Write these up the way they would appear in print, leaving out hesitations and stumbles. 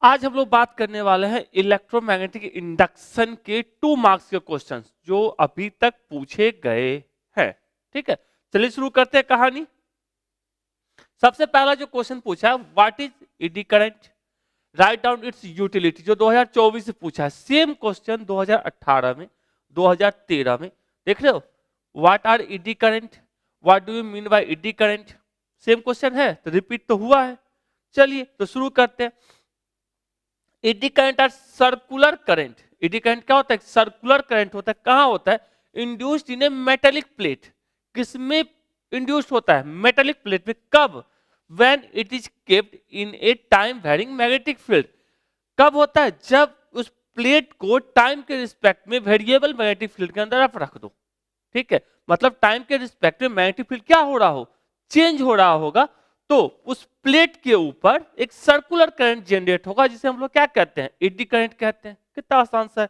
आज हम लोग बात करने वाले हैं इलेक्ट्रोमैग्नेटिक इंडक्शन के 2 मार्क्स के क्वेश्चंस जो अभी तक पूछे गए हैं। ठीक है, चलिए शुरू करते हैं कहानी। सबसे पहला जो क्वेश्चन पूछा है, what is eddy current, write down it's utility, जो 2024 से पूछा है। सेम क्वेश्चन 2018 में, 2013 में। देख रहे हो, what are eddy current, what do you mean by eddy current. Same question है तो रिपीट तो हुआ है। चलिए तो शुरू करते हैं। एडी करंट और सर्कुलर करंट। एडी करंट क्या होता है? सर्कुलर करंट होता है। कहां होता है? Induced in a metallic plate. किसमें इंड्यूस्ड होता है? मेटेलिक प्लेट में। कब? When it is kept in a time varying magnetic field. कब होता है? जब उस प्लेट को टाइम के रिस्पेक्ट में वेरिएबल मैग्नेटिक फील्ड के अंदर आप रख दो। ठीक है, मतलब टाइम के रिस्पेक्ट में मैग्नेटिक फील्ड क्या हो रहा हो? चेंज हो रहा होगा, तो उस प्लेट के ऊपर एक सर्कुलर करंट जनरेट होगा, जिसे हम लोग क्या कहते हैं? एडी करंट कहते हैं। कितना आसान सा है।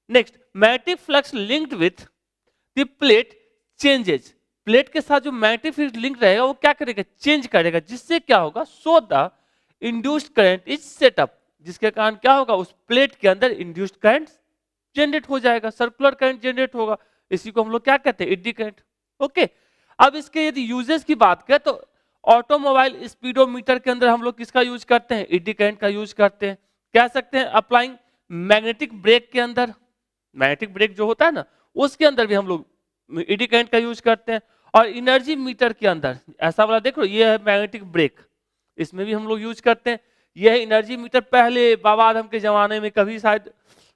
Next, magnetic flux linked with the plate changes. Plate के साथ जो मैग्नेटिक फील्ड लिंक रहेगा वो क्या करेगा? चेंज करेगा। जिससे क्या होगा? So the induced current is setup. जिसके कारण क्या होगा? उस प्लेट के अंदर इंड्यूस्ड करंट जनरेट हो जाएगा, सर्कुलर करंट जनरेट होगा। इसी को हम लोग क्या कहते हैं? Eddy current. ओके, अब इसके यदि यूजेस की बात करें तो ऑटोमोबाइल स्पीडोमीटर के अंदर हम लोग किसका यूज करते हैं? एडी करंट का यूज करते हैं। कह सकते हैं अप्लाइंग मैग्नेटिक ब्रेक के अंदर, मैग्नेटिक ब्रेक जो होता है ना, उसके अंदर भी हम लोग एडी करंट का यूज करते हैं। और एनर्जी मीटर के अंदर ऐसा वाला देखो, ये है मैग्नेटिक ब्रेक, इसमें भी हम लोग यूज करते हैं। यह है एनर्जी मीटर। पहले बाबा आदम के जमाने में, कभी शायद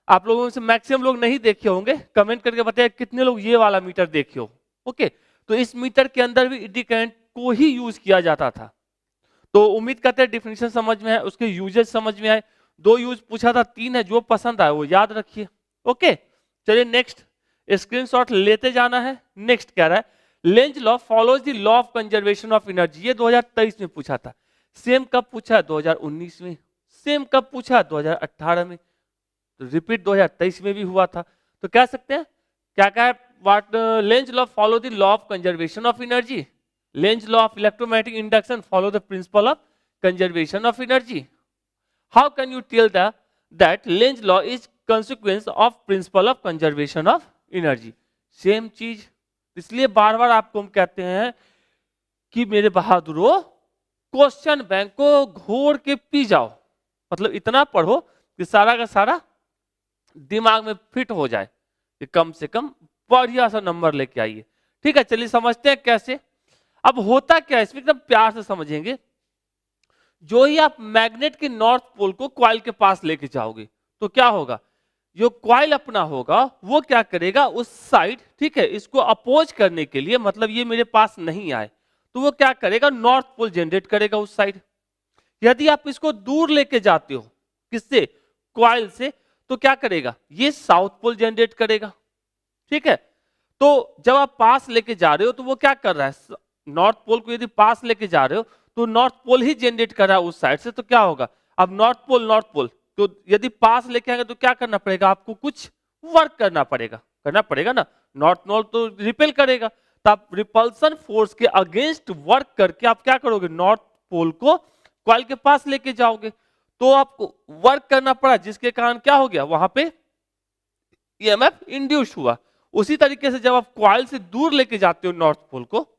आप लोगों से मैक्सिमम लोग नहीं देखे होंगे, कमेंट करके बताइए कितने लोग ये वाला मीटर देखे हो। ओके, तो इस मीटर के अंदर भी एडी करंट को ही यूज किया जाता था। तो उम्मीद करते हैं डिफिनेशन समझ में है, उसके यूजेस समझ में आए। 2 यूज पूछा था, 3 है, जो पसंद आए वो याद रखिए। ओके, चलिए नेक्स्ट स्क्रीनशॉट लेते जाना है। नेक्स्ट कह रहा है, Lenz law follows the law of conservation of energy. ये 2023 में पूछा था। सेम कब पूछा? 2019 में। सेम कब पूछा? 2018 में। तो रिपीट 2023 में भी हुआ था। तो कह सकते हैं क्या क्या है? What Lenz law follow the law of conservation of energy. Len's law of electromagnetic induction follow the principle of conservation of energy. How can you tell that Len's law is consequence of principle of conservation of energy? Same चीज। इसलिए बार बार आपको हम कहते हैं कि मेरे बहादुरों, question bank को घोर के पी जाओ। मतलब इतना पढ़ो कि सारा का सारा दिमाग में फिट हो जाए, कि कम से कम बढ़िया सा नंबर लेके आइए। ठीक है, चलिए समझते हैं कैसे। अब होता क्या है इसमें, एकदम प्यार से समझेंगे। जो ही आप मैग्नेट के नॉर्थ पोल को कॉइल के पास लेके जाओगे तो क्या होगा? जो कॉइल अपना होगा वो क्या करेगा? उस साइड, ठीक है, इसको अपोज करने के लिए, मतलब ये मेरे पास नहीं आए, तो वो क्या करेगा? नॉर्थ पोल जनरेट करेगा उस साइड। यदि आप इसको दूर लेके जाते हो, किससे? कॉइल से, तो क्या करेगा? ये साउथ पोल जनरेट करेगा। ठीक है, तो जब आप पास लेके जा रहे हो तो वो क्या कर रहा है? नॉर्थ पोल को यदि पास लेके जा रहे हो तो नॉर्थ पोल ही जनरेट कर रहा है उस साइड से। तो क्या होगा? अब नॉर्थ पोल, तो यदि पास लेके आएंगे तो क्या करना पड़ेगा? आपको कुछ वर्क करना पड़ेगा ना। नॉर्थ तो रिपेल करेगा, तो आप रिपल्सन फोर्स के अगेंस्ट वर्क करके आप क्या करोगे? नॉर्थ पोल को कॉइल के पास लेके जाओगे। तो आपको वर्क करना पड़ा, जिसके कारण क्या हो गया? वहां पे ईएमएफ इंड्यूस हुआ। उसी तरीके से जब आप कॉइल से दूर लेके जाते हो नॉर्थ पोल को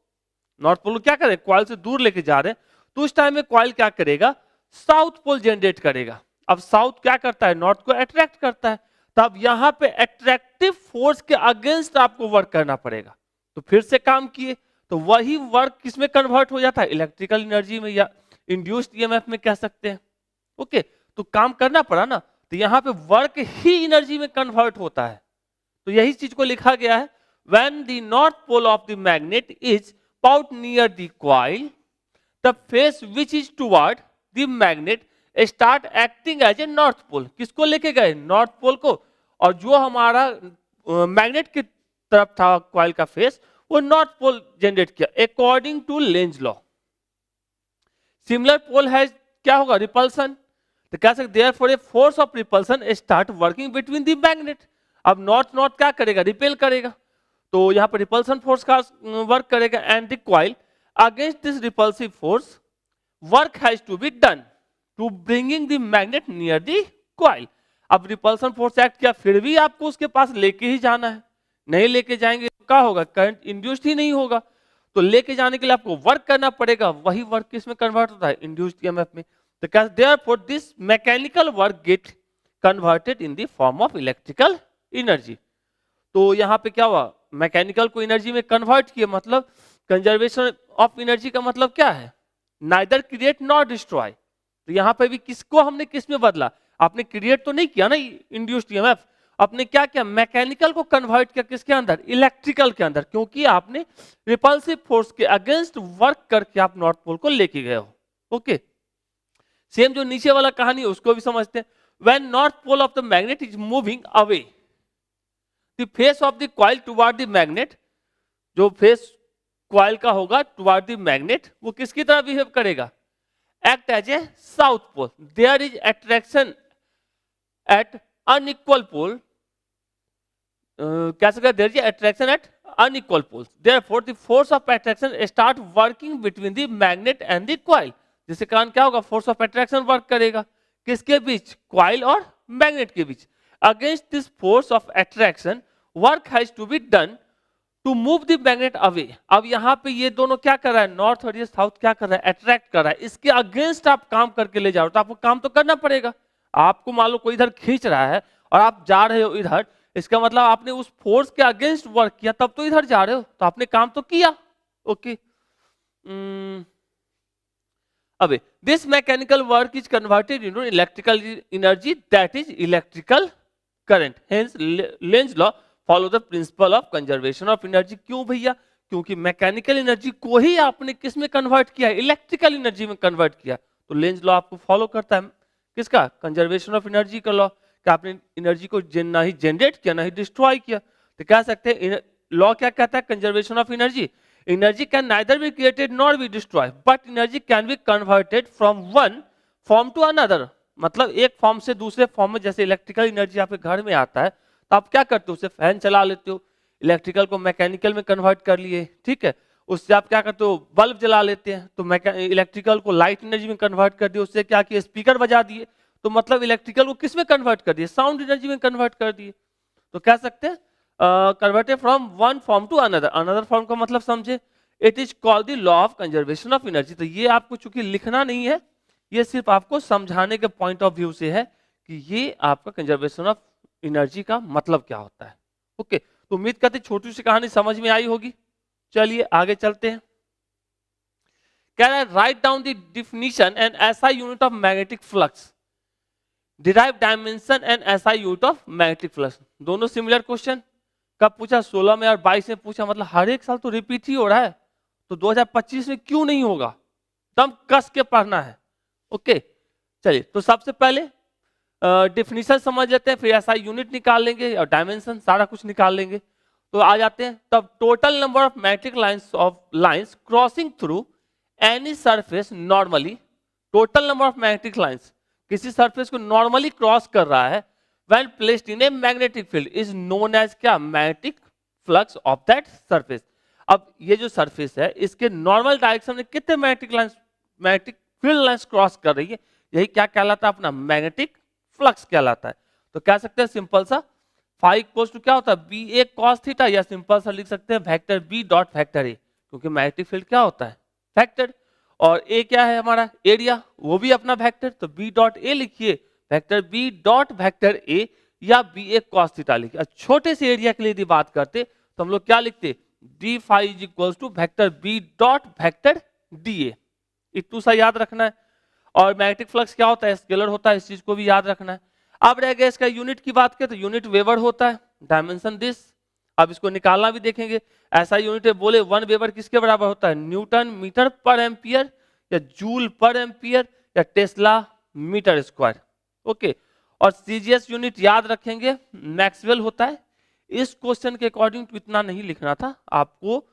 क्या करें? कॉइल से दूर लेके जा रहे हैं, तो उस टाइम में कॉइल क्या करेगा? साउथ पोल जनरेट करेगा। अब साउथ क्या करता है? नॉर्थ को अट्रैक्ट करता है। तब यहां पे अट्रैक्टिव फोर्स के अगेंस्ट आपको वर्क करना पड़ेगा। तो फिर से काम किए, तो वही वर्क किसमें कन्वर्ट हो जाता है? इलेक्ट्रिकल एनर्जी में, या इंड्यूस्ड ईएमएफ में कह सकते हैं। ओके, तो काम करना पड़ा ना, तो यहां पे वर्क ही एनर्जी में कन्वर्ट होता है। तो यही चीज को लिखा गया है, when the north pole of the magnet is out near the coil, the face which is toward the magnet start acting as a north pole. किसको लेके गए? नॉर्थ पोल को। और जो हमारा मैग्नेट की तरफ था कॉइल का फेस, वो नॉर्थ पोल जनरेट किया according to length law. Similar pole है, क्या होगा? रिपल्सन। तो कह सकते therefore a force of repulsion start working between the magnet। अब नॉर्थ क्या करेगा? रिपेल करेगा। तो यहां पर रिपल्सन फोर्स का वर्क करेगा, and the coil against this repulsive force work has to be done. To bringing the magnet near the coil. अब रिपल्सन फोर्स एक्ट किया, फिर भी आपको उसके पास लेके ही जाना है, नहीं लेके जाएंगे तो क्या होगा, करंट इंड्यूस्ड ही नहीं होगा। तो लेके जाने के लिए आपको वर्क करना पड़ेगा, वही वर्क किसमें कन्वर्ट होता है, इंड्यूस्ड ईएमएफ में। तो क्या therefore this mechanical work get converted in the form of electrical energy. तो यहाँ पे क्या हुआ, मैकेनिकल को एनर्जी में कन्वर्ट किया, मतलब कंजर्वेशन ऑफ एनर्जी का मतलब क्या है, नाइदर क्रिएट नॉट डिस्ट्रॉय। तो यहाँ पे भी किसको हमने किस में बदला, आपने क्रिएट तो नहीं किया ना इंड्यूस्ड ईएमएफ, आपने क्या किया, मैकेनिकल को कन्वर्ट किया किसके अंदर, इलेक्ट्रिकल के अंदर, क्योंकि आपने रिपल्सिव फोर्स के अगेंस्ट वर्क करके आप नॉर्थ पोल को लेके गए हो। ओके, सेम जो नीचे वाला कहानी है उसको भी समझते हैं। When north pole of the magnet is moving away the face of the coil toward the magnet, जो फेस कॉइल का होगा टुवर्ड द मैग्नेट, वो किसकी तरह बिहेव करेगा, act as a south pole. There is attraction at unequal pole, क्या सकता है, there is attraction at unequal poles, therefore the force of attraction start working between the magnet and the coil. जिसके कारण क्या होगा, force of attraction work करेगा किसके बीच, coil और मैग्नेट के बीच। Against this force of attraction work has to be done to move the magnet away. अब यहाँ पे ये दोनों क्या कर रहा है, नॉर्थ और ये साउथ क्या कर रहा है, अट्रैक्ट कर रहा है, इसके अगेंस्ट आप काम करके ले जाओ तो आपको काम तो करना पड़ेगा। आपको मान लो कोई इधर खींच रहा है और आप जा रहे हो इधर, इसका मतलब आपने उस फोर्स के अगेंस्ट वर्क किया तब तो इधर जा रहे हो, तो आपने काम तो किया। ओके, अबे this mechanical work is converted into electrical energy that is electrical current, hence Lenz law follow the principle of conservation of energy. क्यों भैया, क्योंकि मैकेनिकल एनर्जी को ही आपने किस में कन्वर्ट किया, इलेक्ट्रिकल एनर्जी में कन्वर्ट किया। तो लेंज लॉ आपको फॉलो करता है किसका, कंजर्वेशन ऑफ एनर्जी का लॉ, कि आपने एनर्जी को ना ही जनरेट किया ना ही डिस्ट्रॉय किया। तो कह सकते हैं लॉ क्या कहता है, conservation of energy, energy can neither be created nor be destroy but energy can be converted from one form to another. मतलब एक फॉर्म से दूसरे फॉर्म में, जैसे इलेक्ट्रिकल एनर्जी आपके घर में आता है तो आप क्या करते हो, उसे फैन चला लेते हो, इलेक्ट्रिकल को मैकेनिकल में कन्वर्ट कर लिए, ठीक है। उससे आप क्या करते हो, बल्ब जला लेते हैं, तो इलेक्ट्रिकल को लाइट एनर्जी में कन्वर्ट कर दिए, उससे क्या किया, स्पीकर बजा दिए, तो मतलब इलेक्ट्रिकल को किस में कन्वर्ट कर दिए, साउंड एनर्जी में कन्वर्ट कर दिए। तो कह सकते हैं converted from one form to another, another form का मतलब समझे, it is called the law of conservation of energy. तो ये आपको चूंकि लिखना नहीं है, ये सिर्फ आपको समझाने के पॉइंट ऑफ व्यू से है कि ये आपका कंजर्वेशन ऑफ एनर्जी का मतलब क्या होता है। ओके, तो उम्मीद करते छोटी सी कहानी समझ में आई होगी। चलिए आगे चलते हैं। कह रहा है write down the definition and SI unit of magnetic flux, derive dimension and SI unit of magnetic flux. दोनों सिमिलर क्वेश्चन, कब पूछा, 16 में और 22 में पूछा, मतलब हर एक साल तो रिपीट ही हो रहा है, तो 2025 में क्यों नहीं होगा, दम कस के पढ़ना है। ओके, चलिए तो सबसे पहले डेफिनेशन समझ लेते हैं, फिर एसआई यूनिट निकाल लेंगे और डायमेंशन सारा कुछ निकाल लेंगे। तो आ जाते हैं, तब total number of magnetic lines crossing through any surface normally, total number of magnetic lines किसी सरफेस को नॉर्मली क्रॉस कर रहा है, when placed in a magnetic field is known as क्या, magnetic flux of that surface. अब ये जो surface है इसके नॉर्मल डायरेक्शन में कितने मैग्नेटिक फील्ड लाइंस क्रॉस कर रही है, यही क्या कहलाता है, अपना मैग्नेटिक फ्लक्स कहलाता है। तो कह सकते हैं सिंपल सा फाई इक्वल्स टू क्या होता है, बी ए कॉस थीटा, या सिंपल सा लिख सकते हैं vector B dot vector A, क्योंकि मैग्नेटिक फील्ड क्या होता है, वेक्टर, और ए क्या है हमारा एरिया, वो भी अपना वेक्टर, तो बी डॉट ए लिखिए, vector B dot vector A, या बी ए कॉस थीटा लिखिए। छोटे से एरिया के लिए यदि बात करते तो हम लोग क्या लिखते, d phi is equals to vector B dot vector d A, इतना सा याद रखना है। और मैग्नेटिक फ्लक्स क्या होता है, स्केलर होता है, इस चीज को भी याद रखना है। अब रह गया इसका यूनिट की बात करें तो यूनिट वेबर होता है, डायमेंशन दिस, अब इसको निकालना भी देखेंगे। ऐसा यूनिट है, बोले 1 वेबर किसके बराबर होता है, न्यूटन मीटर पर एम्पियर, या जूल पर एम्पियर, या टेस्ला मीटर स्क्वायर। ओके, और सीजीएस यूनिट याद रखेंगे, मैक्सवेल होता है। इस क्वेश्चन के अकॉर्डिंग तो इतना नहीं लिखना था आपको,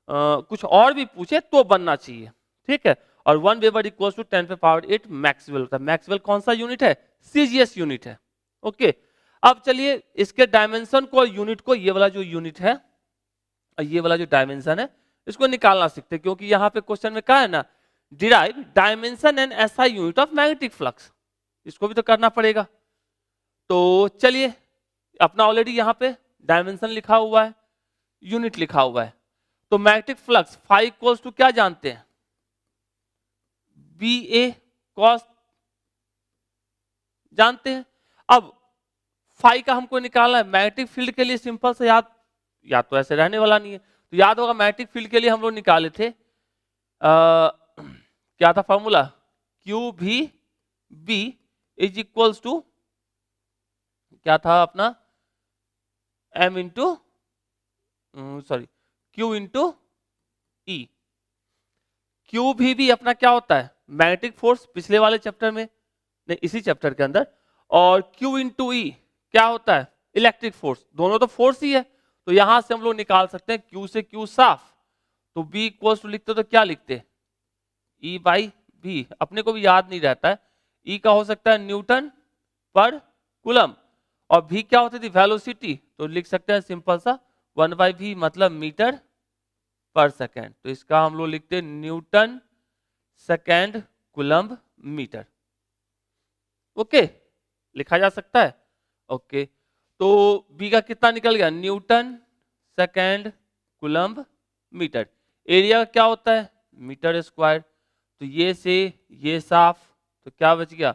कुछ और भी पूछे तो बनना चाहिए, ठीक है। और 1 वेबर इक्वल्स टू 10⁸ मैक्सवेल होता है। मैक्सवेल कौन सा यूनिट है, सीजीएस यूनिट है। ओके, अब चलिए इसके डायमेंशन को, यूनिट को, ये वाला जो यूनिट है और ये वाला जो डायमेंशन है इसको निकालना सीखते हैं, क्योंकि यहाँ पे क्वेश्चन में क्या है ना, derive dimension and SI unit of magnetic flux, इसको भी तो करना पड़ेगा। तो चलिए, अपना ऑलरेडी यहाँ पे डायमेंशन लिखा हुआ है, यूनिट लिखा हुआ है। तो magnetic flux phi equals to क्या जानते हैं, बी ए कॉस जानते हैं। अब फाई का हमको निकालना है, मैग्नेटिक फील्ड के लिए सिंपल से याद तो ऐसे रहने वाला नहीं है, तो याद होगा मैग्नेटिक फील्ड के लिए हम लोग निकाले थे क्या था formula, Q V B is equals to क्या था अपना, M into sorry Q into E. Q V अपना क्या होता है, मैग्नेटिक फोर्स, पिछले वाले चैप्टर में नहीं इसी चैप्टर के अंदर, और क्यू इंटू ई क्या होता है, इलेक्ट्रिक फोर्स, दोनों तो फोर्स ही है। तो यहां से हम लोग निकाल सकते हैं क्यू से क्यू साफ, तो बी इक्वल्स टू लिखते तो क्या लिखते, ई बाई भी, अपने को भी याद नहीं रहता है, ई का हो सकता है न्यूटन पर कूलम, और भी क्या होती थी वेलोसिटी, तो लिख सकते हैं सिंपल सा 1/v मतलब मीटर पर सेकेंड, तो इसका हम लोग लिखते हैं newton second coulomb metre. Okay, लिखा जा सकता है। ओके, तो बी का कितना निकल गया, newton second coulomb metre. Area क्या होता है, मीटर स्क्वायर, तो ये से ये साफ, तो क्या बच गया,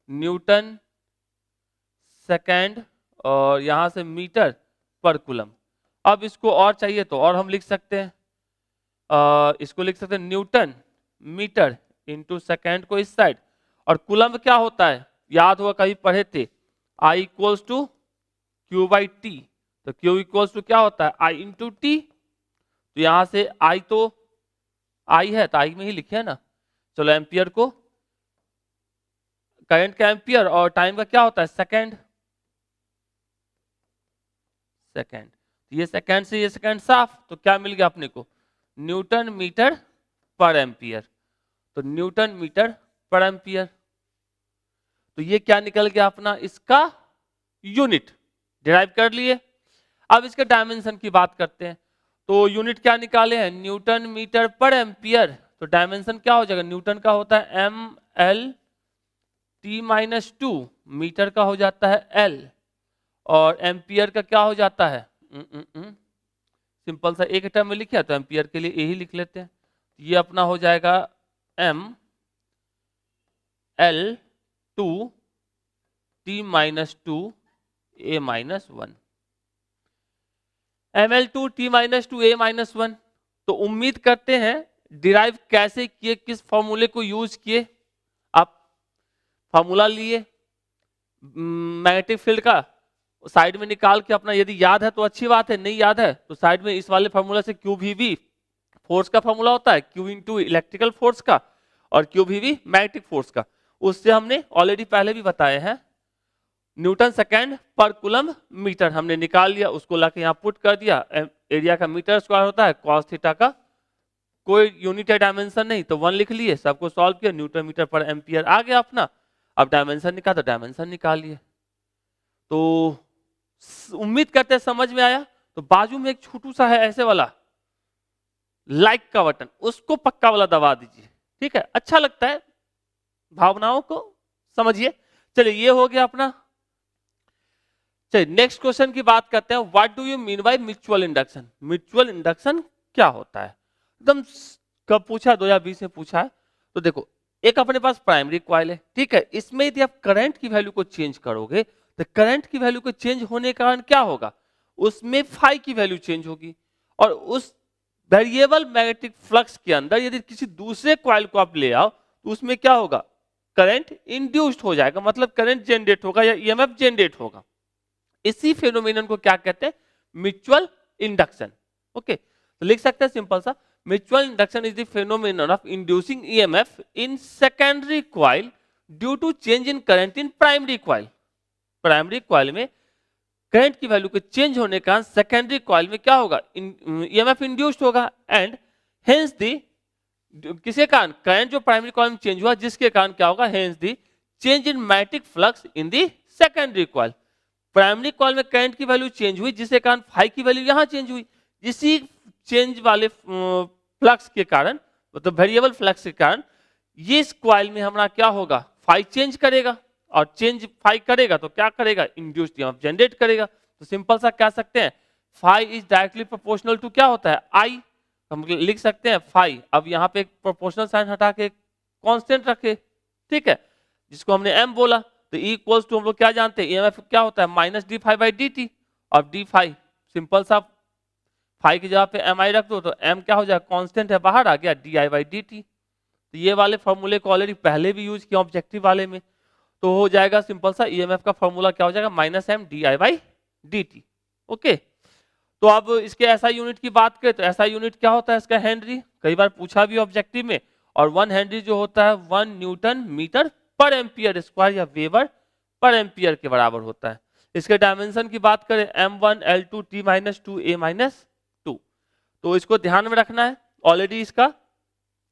न्यूटन सेकेंड और यहां से मीटर पर कूलम। अब इसको और चाहिए तो और हम लिख सकते हैं, इसको लिख सकते हैं न्यूटन मीटर इंटू सेकेंड को इस साइड, और कूलम क्या होता है, याद होगा कभी पढ़े थे, I equals to Q by T, तो क्यू इक्वल्स टू क्या होता है, आई इंटू टी, तो यहां से आई तो आई है तो आई में ही लिखे है ना। चलो एम्पियर को, करंट का एम्पियर और टाइम का क्या होता है सेकेंड, ये सेकेंड से ये सेकेंड साफ, तो क्या मिल गया अपने को, न्यूटन मीटर पर एम्पियर, तो न्यूटन मीटर पर एम्पियर। तो ये क्या निकल गया अपना, इसका यूनिट डिराइव कर लिए। अब इसके डायमेंशन की बात करते हैं, तो यूनिट क्या निकाले हैं, न्यूटन मीटर पर एम्पियर, तो डायमेंशन क्या हो जाएगा, न्यूटन का होता है M L T minus 2, metre का हो जाता है एल, और एम्पियर का क्या हो जाता है, सिंपल सा एक टर्म में लिखा तो एम्पियर के लिए यही लिख लेते हैं, ये अपना हो जाएगा M L two T minus 2 A minus 1, M L two T minus 2 A minus 1। तो उम्मीद करते हैं डिराइव कैसे किए, किस फॉर्मूले को यूज किए, आप फॉर्मूला लिए मैग्नेटिक फील्ड का, साइड में निकाल के अपना, यदि याद है तो अच्छी बात है, नहीं याद है तो साइड में इस वाले फॉर्मूला से क्यू भी फोर्स का फॉर्मूला होता है, क्यू इंटू इलेक्ट्रिकल फोर्स का, और क्यू भी मैग्नेटिक फोर्स का, उससे हमने ऑलरेडी पहले भी बताए हैं, न्यूटन सेकेंड पर कूलम मीटर हमने निकाल लिया, उसको लाके यहाँ पुट कर दिया, एरिया का मीटर स्क्वायर होता है, कॉस थीटा का कोई यूनिट या डायमेंशन नहीं, तो 1 लिख लिए, सबको सॉल्व किया, न्यूटन मीटर पर एम्पियर आ गया अपना। अब डायमेंशन निकाल, तो डायमेंशन निकाल लिए। तो उम्मीद करते हैं समझ में आया। तो बाजू में एक छोटू सा है ऐसे वाला लाइक का बटन, उसको पक्का वाला दबा दीजिए, ठीक है, अच्छा लगता है, भावनाओं को समझिए। चलिए ये हो गया अपना। चलिए नेक्स्ट क्वेश्चन की बात करते हैं, what do you mean by mutual induction. Mutual induction क्या होता है, एकदम कब पूछा, 2020 में पूछा है। तो देखो एक अपने पास प्राइमरी कॉइल है, ठीक है, इसमें यदि आप करंट की वैल्यू को चेंज करोगे तो करंट की वैल्यू को चेंज होने के कारण क्या होगा, उसमें फाई की वैल्यू चेंज होगी, और उस वेरिएबल मैग्नेटिक फ्लक्स के अंदर यदि किसी दूसरे कॉइल को आप ले आओ तो उसमें क्या होगा, करंट इंड्यूस्ड हो जाएगा, मतलब करंट जनरेट होगा या ईएमएफ जनरेट होगा। इसी फेनोमेनन को क्या कहते हैं, म्यूचुअल इंडक्शन। ओके, तो लिख सकते हैं सिंपल सा, mutual induction is the phenomenon of inducing EMF in secondary coil due to change in current in primary coil. Primary coil में करंट की वैल्यू के चेंज होने का सेकेंडरी कॉइल में क्या होगा, ईएमएफ इंड्यूस्ड होगा, एंड हेंस द किसके कारण, करंट जो प्राइमरी कॉइल में चेंज हुआ जिसके कारण क्या होगा, hence the change in magnetic flux in the secondary coil. Primary coil में करंट की वैल्यू चेंज हुई जिसके कारण फाई की वैल्यू यहां चेंज हुई, इसी चेंज वाले फ्लक्स के कारण, मतलब वेरिएबल फ्लक्स के कारण ये इस कॉइल में हमारा क्या होगा, फाई चेंज करेगा, और चेंज फाई करेगा तो क्या करेगा, इंड्यूस्ड ईएमएफ जनरेट करेगा। तो सिंपल सा कह सकते हैं phi is directly proportional to क्या होता है, आई। हम लिख सकते हैं फाई, अब यहाँ पे प्रोपोर्शनल साइन हटा के कांस्टेंट रखे, ठीक है, जिसको हमने एम बोला। तो ई इक्वल्स टू हम लोग क्या जानते हैं, ईएमएफ क्या होता है, minus D phi by D T. और डी फाई सिंपल सा फाई की जगह पे एम आई रख दो तो एम क्या हो जाएगा, कांस्टेंट है बाहर आ गया, D I by D T. तो ये वाले फॉर्मूले को ऑलरेडी पहले भी यूज किया ऑब्जेक्टिव वाले में, तो हो जाएगा सिंपल सा ईएमएफ का फॉर्मूला क्या हो जाएगा, minus M D I by D T. Okay, तो अब इसके एसआई यूनिट की बात करें तो एसआई यूनिट क्या होता है इसका, हेनरी, कई बार पूछा भी ऑब्जेक्टिव में। और 1 हेनरी जो होता है 1 Newton metre per ampere square या वेबर पर एम्पियर के बराबर होता है। इसके डायमेंशन की बात करें m1 l2 t minus 2 a minus 2, तो इसको ध्यान में रखना है। ऑलरेडी इसका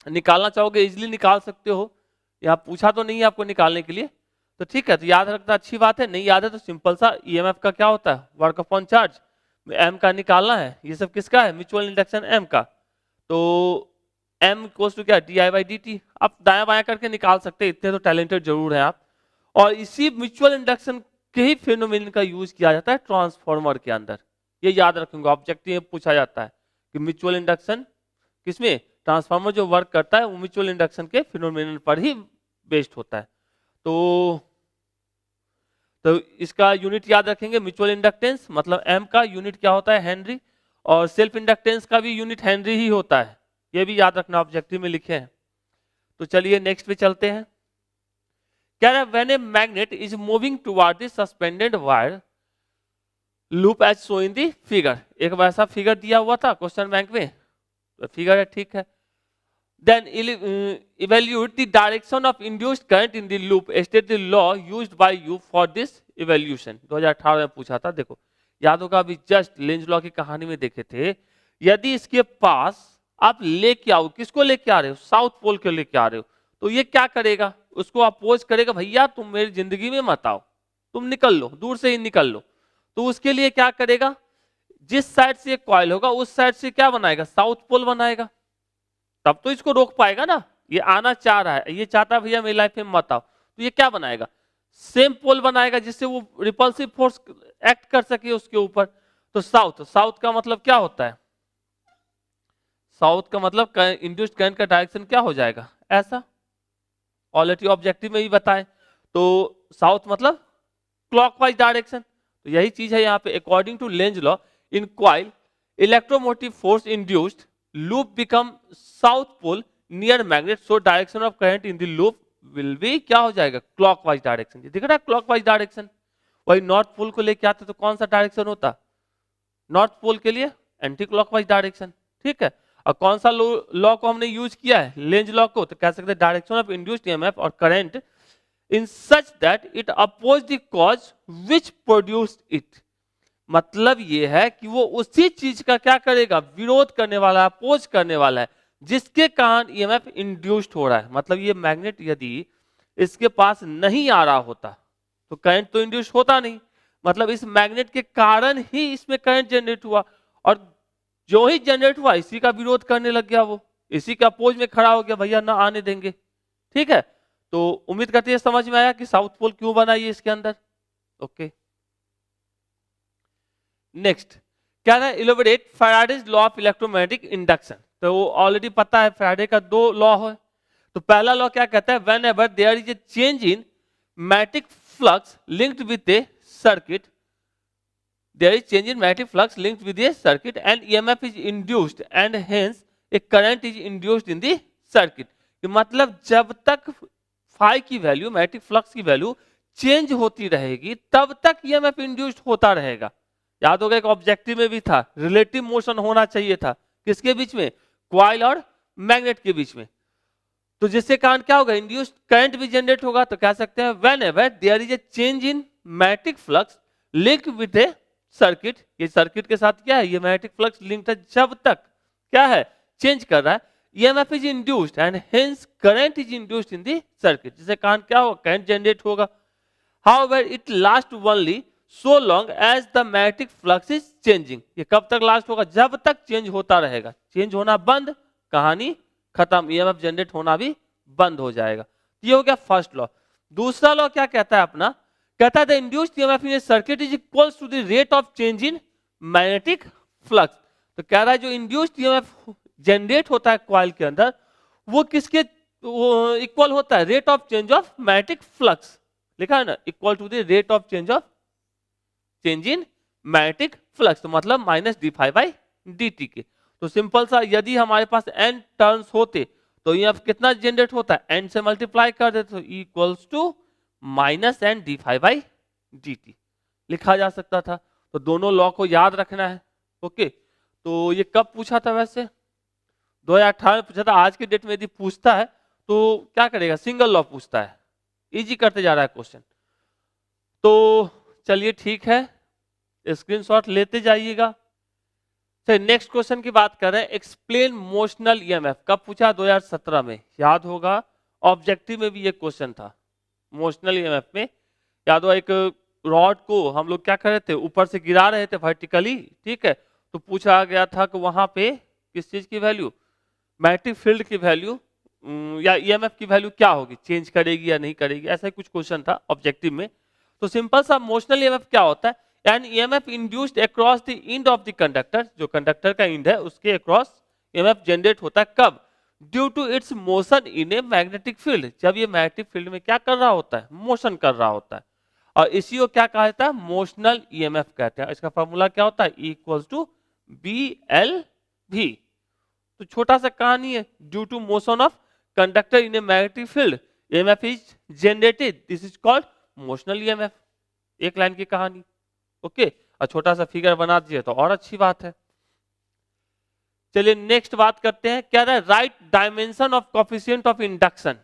निकालना चाहोगे इजिली निकाल सकते हो, यहाँ पूछा तो नहीं है आपको निकालने के लिए, तो ठीक है, तो याद रखना अच्छी बात है। नहीं याद है तो सिंपल सा ईएमएफ का क्या होता है, वर्क अपॉन चार्ज, एम का निकालना है। ये सब किसका है, म्यूचुअल इंडक्शन एम का। तो एम इक्वल्स टू क्या, D I by D T. आप दाया बाया करके निकाल सकते हैं, इतने तो टैलेंटेड जरूर हैं आप। और इसी म्यूचुअल इंडक्शन के ही फिनोमेनन का यूज किया जाता है ट्रांसफॉर्मर के अंदर। ये याद रखेंगे, ऑब्जेक्टिव में पूछा जाता है कि म्यूचुअल इंडक्शन किसमें, ट्रांसफार्मर जो वर्क करता है वो म्यूचुअल इंडक्शन के फिनोमेनन पर ही बेस्ड होता है। तो इसका यूनिट याद रखेंगे, म्यूचुअल इंडक्टेंस मतलब एम का यूनिट क्या होता है, हेनरी, और सेल्फ इंडक्टेंस का भी यूनिट हेनरी ही होता है, ये भी याद रखना, ऑब्जेक्टिव में लिखे हैं। तो चलिए नेक्स्ट पे चलते हैं। क्या है, when a magnet is moving toward the suspended wire loop as show in the figure. एक वैसा फिगर दिया हुआ था क्वेश्चन बैंक में, तो फिगर है, ठीक है। Then evaluate the direction of induced current in the loop. State the law used by you for this evaluation. 2018 में पूछा था, देखो याद होगा, अभी जस्ट लेंज लॉ की कहानी में देखे थे। यदि इसके पास आप लेके आओ, किसको लेके आ रहे हो, साउथ पोल के लेके आ रहे हो, तो ये क्या करेगा, उसको अपोज करेगा, भैया तुम मेरी जिंदगी में मत आओ, तुम निकल लो, दूर से ही निकल लो। तो उसके लिए क्या करेगा, जिस साइड से कॉइल होगा उस साइड से क्या बनाएगा, साउथ पोल बनाएगा, तब तो इसको रोक पाएगा ना। ये आना चाह रहा है, ये चाहता है भैया मेरी लाइफ में मत आओ, तो ये क्या बनाएगा, सेम पोल बनाएगा जिससे वो रिपल्सिव फोर्स एक्ट कर सके उसके ऊपर। तो साउथ का मतलब क्या होता है, साउथ का मतलब इंड्यूस्ड करंट का डायरेक्शन क्या हो जाएगा, ऐसा, ऑलरेडी ऑब्जेक्टिव में भी बताएं। तो साउथ मतलब क्लॉकवाइज डायरेक्शन। तो यही चीज है यहाँ पे, according to length law in coil electromotive force induced loop become south pole near magnet, so direction of current in the loop will be क्या हो जाएगा, क्लॉकवाइज डायरेक्शन। दिख रहा है क्लॉकवाइज डायरेक्शन। वही नॉर्थ पोल को लेके आते तो कौन सा डायरेक्शन होता, नॉर्थ पोल के लिए एंटी क्लॉकवाइज डायरेक्शन, ठीक है। और कौन सा लॉ को हमने यूज किया है, लेंज लॉ को, तो कह सकते हैं डायरेक्शन ऑफ इंड्यूस्ड ईएमएफ और current in such that it oppose the cause which produced it. मतलब ये है कि वो उसी चीज का क्या करेगा, विरोध करने वाला है, अपोज करने वाला है, जिसके कारण ईएमएफ इंड्यूस्ड हो रहा है। मतलब ये मैग्नेट यदि इसके पास नहीं आ रहा होता तो करंट तो इंड्यूस होता नहीं, मतलब इस मैग्नेट के कारण ही इसमें करंट जनरेट हुआ, और जो ही जनरेट हुआ इसी का विरोध करने लग गया, वो इसी के अपोज में खड़ा हो गया, भैया ना आने देंगे, ठीक है। तो उम्मीद करते हैं समझ में आया कि साउथ पोल क्यों बना ये इसके अंदर। ओके, नेक्स्ट क्या है, elaborate Faraday's law of electromagnetic induction. तो वो ऑलरेडी पता है, फैराडे का 2 लॉ है। तो पहला लॉ क्या कहता है, whenever there is a change in magnetic flux linked with a circuit, there is change in magnetic flux linked with a circuit and EMF is induced and hence a current is induced in the circuit। मतलब जब तक phi की value, magnetic flux की value change होती रहेगी तब तक EMF induced होता रहेगा। याद होगा एक ऑब्जेक्टिव में भी था, रिलेटिव मोशन होना चाहिए था, किसके बीच में, कॉइल और मैग्नेट के बीच में। तो जिससे कारण क्या होगा, इंड्यूस्ड करंट भी जनरेट होगा। तो कह सकते हैं whenever there is a change in magnetic flux linked with a circuit, ये सर्किट के साथ क्या है, ये मैग्नेटिक फ्लक्स लिंक्ड है, जब तक क्या है, चेंज कर रहा है, EMF is induced and hence current is induced in the circuit, जिससे कारण क्या होगा, करंट जनरेट होगा। However it last only so long as the magnetic flux is changing. ये कब तक लास्ट होगा, जब तक चेंज होता रहेगा, चेंज होना बंद, कहानी खत्म, EMF जनरेट होना भी बंद हो जाएगा। ये हो गया फर्स्ट लॉ। दूसरा लॉ क्या कहता है अपना, कहता है the induced EMF in a circuit is equals to the rate of change in magnetic flux. तो कह रहा है जो इंड्यूस्ड ईएमएफ जनरेट होता है कॉइल के अंदर वो किसके इक्वल होता है, rate of change of magnetic flux, लिखा है ना, equal to the rate of change in magnetic flux, तो मतलब minus D phi by D T के। तो सिंपल सा, यदि हमारे पास n टर्न्स होते तो ये अब कितना जनरेट होता है, n से मल्टीप्लाई कर देते तो equals to minus N D phi by D T लिखा जा सकता था। तो दोनों लॉ को याद रखना है। ओके, तो ये कब पूछा था वैसे, 2018 में पूछा था। आज के डेट में यदि पूछता है तो क्या करेगा, सिंगल लॉ पूछता है, इजी करते जा रहा है क्वेश्चन। तो चलिए ठीक है, स्क्रीनशॉट लेते जाइएगा। चलिए नेक्स्ट क्वेश्चन की बात कर रहे हैं, एक्सप्लेन मोशनल ईएमएफ। कब पूछा, 2017 में, याद होगा ऑब्जेक्टिव में भी ये क्वेश्चन था। मोशनल ईएमएफ में याद हो, एक रॉड को हम लोग क्या कर रहे थे, ऊपर से गिरा रहे थे वर्टिकली, ठीक है, तो पूछा गया था कि वहां पे किस चीज की वैल्यू, मैग्नेटिक फील्ड की वैल्यू या ईएमएफ की वैल्यू क्या होगी, चेंज करेगी या नहीं करेगी, ऐसा ही कुछ क्वेश्चन था ऑब्जेक्टिव में। तो सिंपल सा मोशनल ईएमएफ क्या होता है, an EMF induced across the end of the conductor, जो कंडक्टर का एंड है उसके अक्रॉस ईएमएफ जनरेट होता है, कब, due to its motion in a magnetic field, जब ये मैग्नेटिक फील्ड में क्या कर रहा होता है, मोशन कर रहा होता है। और इसी को क्या कहता है, मोशनल ईएमएफ कहते हैं। इसका फॉर्मूला क्या होता है, इक्वल्स टू बी एल भी। तो छोटा सा कहानी है, due to motion of conductor in a magnetic field EMF is generated, this is called motional EMF. एक लाइन की कहानी। ओके, और छोटा सा फिगर बना दिए तो और अच्छी बात है। चलिए नेक्स्ट बात करते हैं, क्या है, right dimension of coefficient of induction.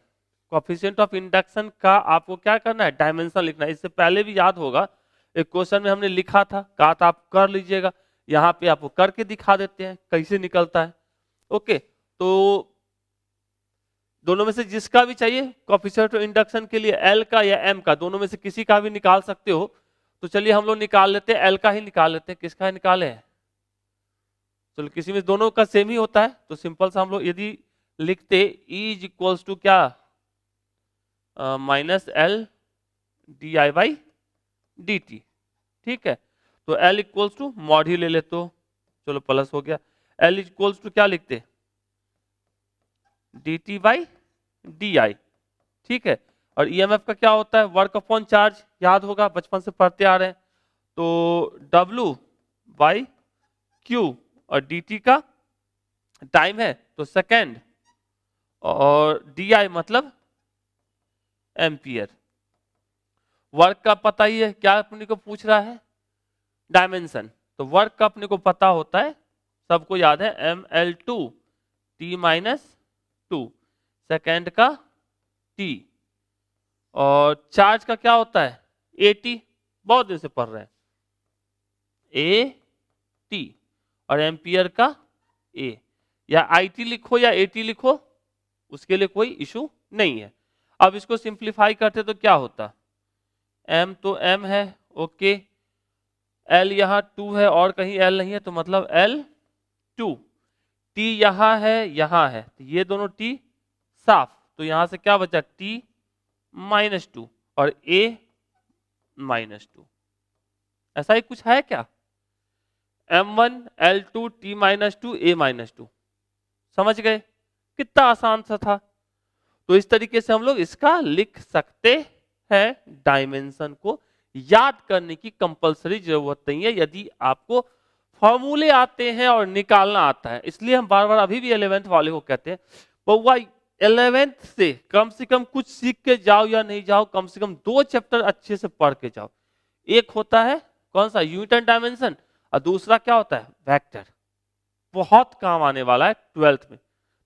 Coefficient of induction का आपको क्या करना है, डायमेंशन लिखना है। इससे पहले भी याद होगा एक क्वेश्चन में हमने लिखा था, कहा था आप कर लीजिएगा, यहाँ पे आपको करके दिखा देते हैं कैसे निकलता है। ओके, तो दोनों में से जिसका भी चाहिए कोफिशिएंट ऑफ इंडक्शन के लिए, एल का या एम का, दोनों में से किसी का भी निकाल सकते हो। तो चलिए हम लोग निकाल लेते हैं, एल का ही निकाल लेते हैं। किसका निकाले, चलो किसी में दोनों का सेम ही होता है, तो सिंपल सा हम लोग यदि लिखते E इज इक्वल्स टू क्या, minus L D I by D T, ठीक है। तो L इक्वल्स टू मॉड ही ले ले, तो चलो प्लस हो गया, L इक्वल्स टू क्या लिखते, D T by D I, ठीक है। और ईएमएफ का क्या होता है, वर्क अपॉन चार्ज, याद होगा बचपन से पढ़ते आ रहे हैं। तो W बाई Q, और dt का टाइम है तो सेकेंड, और di मतलब एम्पियर। वर्क का पता ही है, क्या अपने को पूछ रहा है, डायमेंशन। तो वर्क का अपने को पता होता है, सबको याद है, ml2 t माइनस 2, सेकेंड का t, और चार्ज का क्या होता है at, बहुत दिन से पढ़ रहे हैं, at, और एम्पियर का ए, या IT लिखो या AT लिखो, उसके लिए कोई इशू नहीं है। अब इसको सिंप्लीफाई करते तो क्या होता, M तो M है, ओके, L यहाँ 2 है और कहीं L नहीं है, तो मतलब L2, T यहाँ है, तो ये दोनों T साफ, तो यहां से क्या बचा, T माइनस 2 और A माइनस 2। ऐसा ही कुछ है क्या, M1 L2 T minus 2 A minus 2, समझ गए, कितना आसान सा था। तो इस तरीके से हम लोग इसका लिख सकते हैं। डायमेंशन को याद करने की कंपलसरी जरूरत नहीं है यदि आपको फॉर्मूले आते हैं और निकालना आता है। इसलिए हम बार बार अभी भी 11th वाले को कहते हैं, बउआ 11th से कम कुछ सीख के जाओ या नहीं जाओ, कम से कम 2 चैप्टर अच्छे से पढ़ के जाओ। एक होता है कौन सा, यूनिट एंड डायमेंशन, और दूसरा क्या होता है, वेक्टर। बहुत काम आने वाला है 12th में।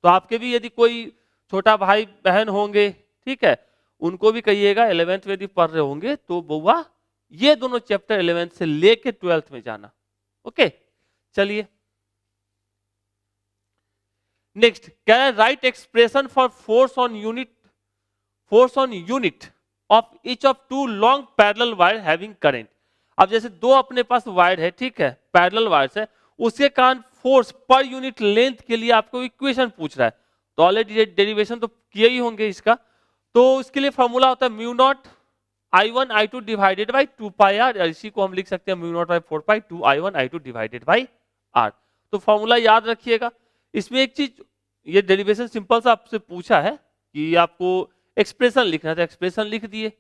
तो आपके भी यदि कोई छोटा भाई बहन होंगे, ठीक है, उनको भी कहिएगा 11th में यदि पढ़ रहे होंगे तो बउआ ये दोनों चैप्टर 11th से लेके 12th में जाना। ओके, चलिए नेक्स्ट, क्या है, right expression for force on unit of each of 2 long parallel wire having current. अब जैसे 2 अपने पास वायर है, ठीक है, पैरेलल वायर है, उसके कारण फोर्स पर यूनिट लेंथ के लिए आपको इक्वेशन पूछ रहा है। तो ऑलरेडी डेरिवेशन तो किए ही होंगे इसका। तो इसके लिए फॉर्मूला होता है mu naught I1 I2 divided by 2 pi R, इसी को हम लिख सकते हैं mu naught by 4 pi 2 I1 I2 divided by R. तो फॉर्मूला याद रखिएगा। इसमें एक चीज, ये डेरिवेशन सिंपल सा आपसे पूछा है कि आपको एक्सप्रेशन लिखना है, तो एक्सप्रेशन लिख दिए।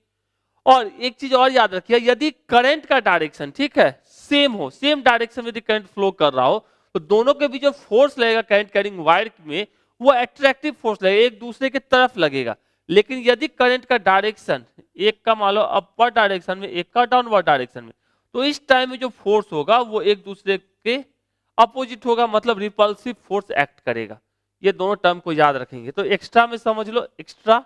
और एक चीज और याद रखिए, यदि करंट का डायरेक्शन ठीक है सेम हो, सेम डायरेक्शन में यदि करंट फ्लो कर रहा हो, तो दोनों के बीच जो फोर्स लगेगा करंट कैरिंग वायर में, वो अट्रैक्टिव फोर्स लगेगा, एक दूसरे के तरफ लगेगा। लेकिन यदि करंट का डायरेक्शन एक का मान लो अपवर्ड डायरेक्शन में, एक का डाउनवर्ड डायरेक्शन में, तो इस टाइम में जो फोर्स होगा वो एक दूसरे के अपोजिट होगा, मतलब रिपल्सिव फोर्स एक्ट करेगा। ये दोनों टर्म को याद रखेंगे। तो एक्स्ट्रा में समझ लो, extra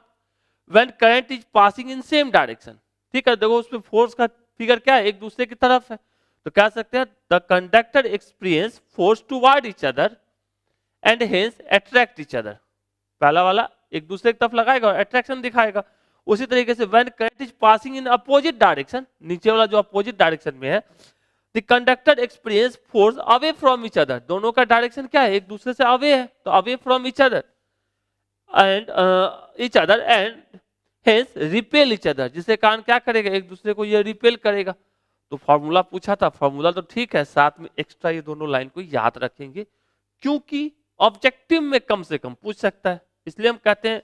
when current is passing in same direction, ठीक है, देखो उसमें फोर्स का फिगर क्या है, एक दूसरे की तरफ है, तो कह सकते हैं the conductor experience force toward each other and hence attract each other. पहला वाला एक दूसरे की तरफ लगाएगा और अट्रैक्शन दिखाएगा। उसी तरीके से when current is passing in opposite direction, नीचे वाला जो अपोजिट डायरेक्शन में है, the conductor experience force away from each other. दोनों का डायरेक्शन क्या है, एक दूसरे से अवे है, तो away from each other and each other and hence repel each other, जिसके कारण क्या करेगा, एक दूसरे को ये रिपेल करेगा। तो फॉर्मूला पूछा था, फॉर्मूला तो ठीक है, साथ में एक्स्ट्रा ये दोनों लाइन को याद रखेंगे, क्योंकि ऑब्जेक्टिव में कम से कम पूछ सकता है। इसलिए हम कहते हैं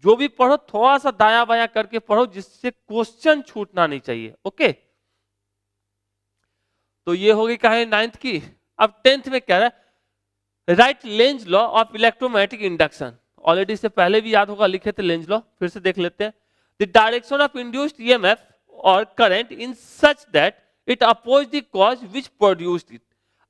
जो भी पढ़ो थोड़ा सा दायां बायां करके पढ़ो, जिससे क्वेश्चन छूटना नहीं चाहिए। ओके, तो ये होगी कहानी 9th की। अब 10th में क्या है, right Lenz law of electromagnetic induction. Already इससे पहले भी याद होगा, लिखे थे लेंज लॉ, फिर से देख लेते हैं। The direction of induced EMF और current in such that it oppose the cause which produced it.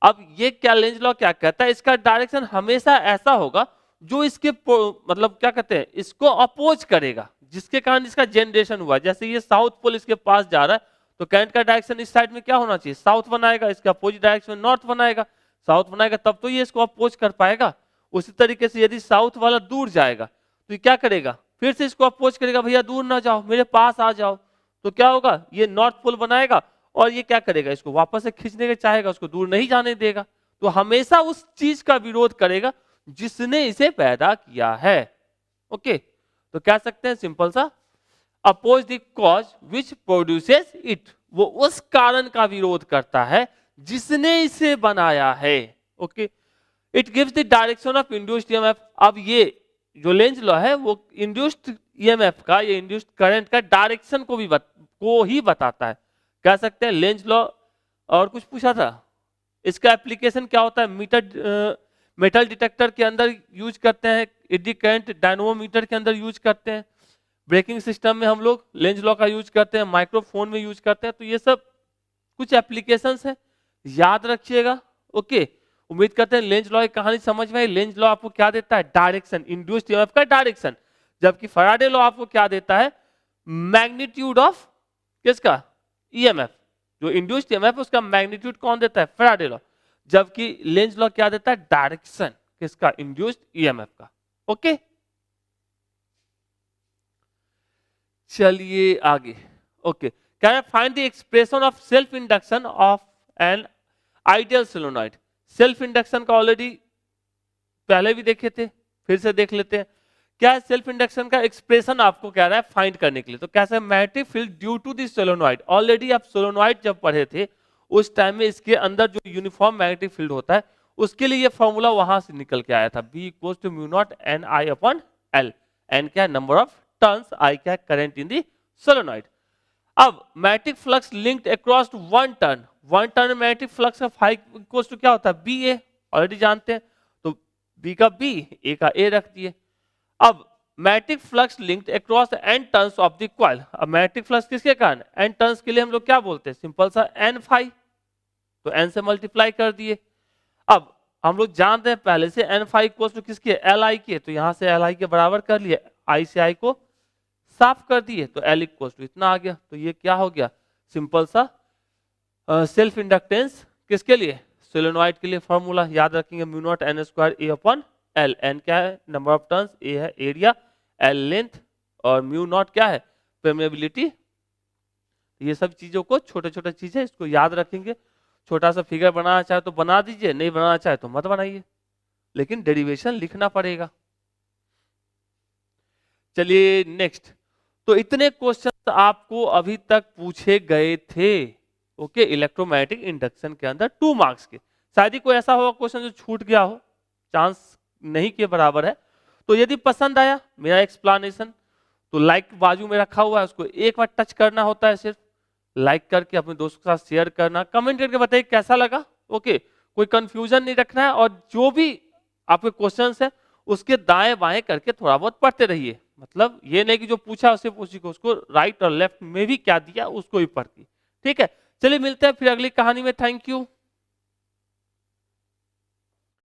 अब ये क्या लेंज लॉ क्या कहता है, इसका डायरेक्शन हमेशा ऐसा होगा जो इसके मतलब क्या कहते हैं, इसको अपोज करेगा, जिसके कारण इसका जनरेशन हुआ। जैसे ये साउथ पोल इसके पास जा रहा है, तो करंट का डायरेक्शन इस साइड में क्या होना चाहिए, साउथ बनाएगा, इसका अपोजिट डायरेक्शन में नॉर्थ बनाएगा, साउथ बनाएगा, तब तो ये इसको अपोज कर पाएगा। उसी तरीके से यदि साउथ वाला दूर जाएगा तो ये क्या करेगा, फिर से इसको अपोज करेगा, भैया दूर ना जाओ, मेरे पास आ जाओ, तो क्या होगा, ये नॉर्थ पोल बनाएगा और ये क्या करेगा, इसको वापस से खींचने के चाहेगा, उसको दूर नहीं जाने देगा। तो हमेशा उस चीज का विरोध करेगा जिसने इसे पैदा किया है। ओके, तो कह सकते हैं सिंपल सा, oppose the cause which produces it, वो उस कारण का विरोध करता है जिसने इसे बनाया है। Okay, it gives the direction of induced EMF. अब ये जो लेंज लॉ है वो इंड्यूस्ड ईएमएफ का, ये इंड्यूस्ड करंट का डायरेक्शन को भी ही बताता है। कह सकते हैं लेंज लॉ। और कुछ पूछा था, इसका एप्लीकेशन क्या होता है, मेटल डिटेक्टर के अंदर यूज करते हैं, एडी करंट डायनोमीटर के अंदर यूज करते हैं, ब्रेकिंग सिस्टम में हम लोग लेंज लॉ का यूज करते हैं, माइक्रोफोन में यूज करते हैं। तो ये सब कुछ एप्लीकेशंस है, याद रखिएगा। ओके, उम्मीद करते हैं लेंज लॉ की कहानी समझ में आई। लेंज लॉ आपको क्या देता है, डायरेक्शन, इंड्यूस्ड ईएमएफ का डायरेक्शन, जबकि फैराडे लॉ आपको क्या देता है, मैग्नीट्यूड ऑफ किसका, ईएमएफ। जो इंड्यूस्ड ईएमएफ उसका मैग्नीट्यूड कौन देता है, फैराडे लॉ, जबकि लेंज लॉ क्या देता है, डायरेक्शन किसका, इंड्यूस्ड ईएमएफ का। ओके, चलिए आगे। Okay, can I find the expression of self induction of an ideal solenoid. Self induction का ऑलरेडी पहले भी देखे थे, फिर से देख लेते हैं। क्या है सेल्फ इंडक्शन का एक्सप्रेशन, आपको कह रहा है फाइंड करने के लिए। तो कैसे, magnetic field due to the solenoid. Already आप सोलेनॉइड जब पढ़े थे उस टाइम में इसके अंदर जो यूनिफॉर्म मैग्नेटिक फील्ड होता है उसके लिए ये फॉर्मूला वहां से निकल के आया था, B equals to mu naught N I upon L. N क्या है, नंबर ऑफ टर्न्स, आई क्या है, करंट इन दी सोलेनॉइड। अब magnetic flux linked across one turn, one turn magnetic flux का फाई इक्वल्स टू क्या होता है, B ए, already जानते हैं। तो बी का बी, ए का ए रख दिए। अब magnetic flux linked across N turns of the coil. अब मैग्नेटिक फ्लक्स किसके कारण, एन टर्न्स के लिए हम लोग क्या बोलते हैं, सिंपल सा एन फाई, तो एन से मल्टीप्लाई कर दिए। अब हम लोग जानते हैं पहले से एन फाई इक्वल्स टू किसके, एल आई के, तो यहां से एल आई के बराबर कर लिए, आई से आई को साफ कर दिए, तो एल इक्वल्स टू इतना आ गया। तो ये क्या हो गया, सिंपल सा सेल्फ इंडक्टेंस किसके लिए, सोलेनॉइड के लिए। फॉर्मूला याद रखेंगे, mu naught N square A upon L. N क्या है, नंबर ऑफ टर्न्स, ए है एरिया, एल लेंथ, और म्यू नॉट क्या है, परमेबिलिटी। ये सब चीजों को, छोटे छोटे चीजें, इसको याद रखेंगे। छोटा सा फिगर बनाना चाहे तो बना दीजिए, नहीं बनाना चाहे तो मत बनाइए, लेकिन डेरिवेशन लिखना पड़ेगा। चलिए नेक्स्ट। तो इतने क्वेश्चन आपको अभी तक पूछे गए थे, ओके, इलेक्ट्रोमैग्नेटिक इंडक्शन के अंदर 2 मार्क्स के। शायद ही कोई ऐसा होगा क्वेश्चन जो छूट गया हो, चांस नहीं के बराबर है। तो यदि पसंद आया मेरा एक्सप्लेनेशन तो लाइक बाजू में रखा हुआ है, उसको एक बार टच करना होता है, सिर्फ लाइक करके अपने दोस्तों के साथ शेयर करना, कमेंट करके बताइए कैसा लगा, ओके। कोई कंफ्यूजन नहीं रखना है, और जो भी आपके क्वेश्चंस है उसके दाएं बाएं करके थोड़ा बहुत पढ़ते रहिए। मतलब ये नहीं कि जो पूछा उसे पूछी, उसको राइट और लेफ्ट में भी क्या दिया उसको भी पढ़ती। ठीक है, चलिए मिलते हैं फिर अगली कहानी में। Thank you.